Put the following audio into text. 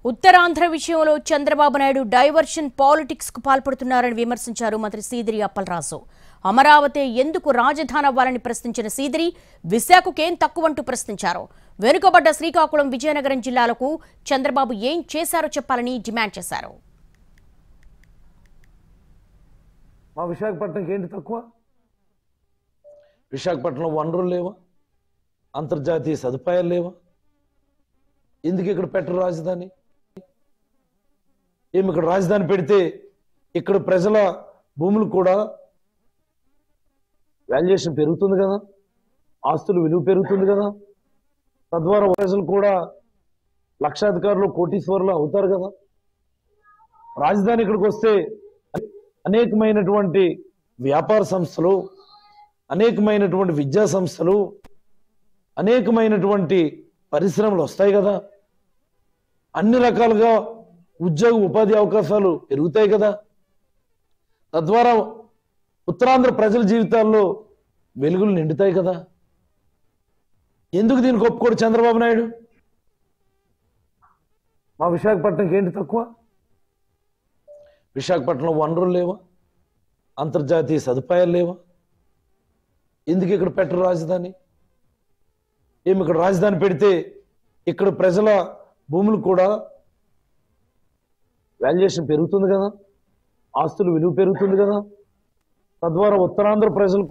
ఉత్తరాంధ్ర విషయంలో Chandrababu Naidu diversion politics కు పాల్పడుతున్నారని విమర్శించారు మంత్రి సీదిరి అప్పలరాజు. అమరావతి ఎందుకు రాజధాని అవ్వాలని ప్రశ్నించిన సీదిరి విశాఖకేం తక్కువంటూ ప్రశ్నించారు. వెనుకబడ్డ శ్రీకాకుళం, విజయనగరం జిల్లాలకు చంద్రబాబు ఏం చేశారో చెప్పాలని డిమాండ్ చేశారు. మా విశాఖపట్నంకి ఏంటి తక్కువ? విశాఖపట్నంలో వనరులు లేవా? అంతర్జాతీయ సదుపాయాలు లేవా? ఎందుకు ఇక్కడ పెట్టరు రాజధాని? ఏమి ఇక్కడ రాజధాని పెడితే ఇక్కడ ప్రజల భూములు కూడా వాల్యుయేషన్ పెరుగుతుంది కదా, ఆస్తుల విలువ పెరుగుతుంది కదా, తద్వారా ప్రజలు కూడా లక్షాధికారులు, కోటీశ్వరులు అవుతారు కదా. రాజధాని ఇక్కడికి వస్తే అనేకమైనటువంటి వ్యాపార సంస్థలు, అనేకమైనటువంటి విద్యా సంస్థలు, అనేకమైనటువంటి పరిశ్రమలు వస్తాయి కదా, అన్ని రకాలుగా ఉద్యోగ ఉపాధి అవకాశాలు పెరుగుతాయి కదా, తద్వారా ఉత్తరాంధ్ర ప్రజల జీవితాల్లో వెలుగులు నిండుతాయి కదా. ఎందుకు దీనికి ఒప్పుకోడు చంద్రబాబు నాయుడు? మా విశాఖపట్నంకి ఏంటి తక్కువ? విశాఖపట్నంలో వనరులు లేవా? అంతర్జాతీయ సదుపాయాలు లేవా? ఎందుకు ఇక్కడ పెట్టరు రాజధాని? ఏమి ఇక్కడ రాజధాని పెడితే ఇక్కడ ప్రజల భూములు కూడా వాల్యుయేషన్ పెరుగుతుంది కదా, ఆస్తుల విలువ పెరుగుతుంది కదా, తద్వారా ఉత్తరాంధ్ర ప్రజలు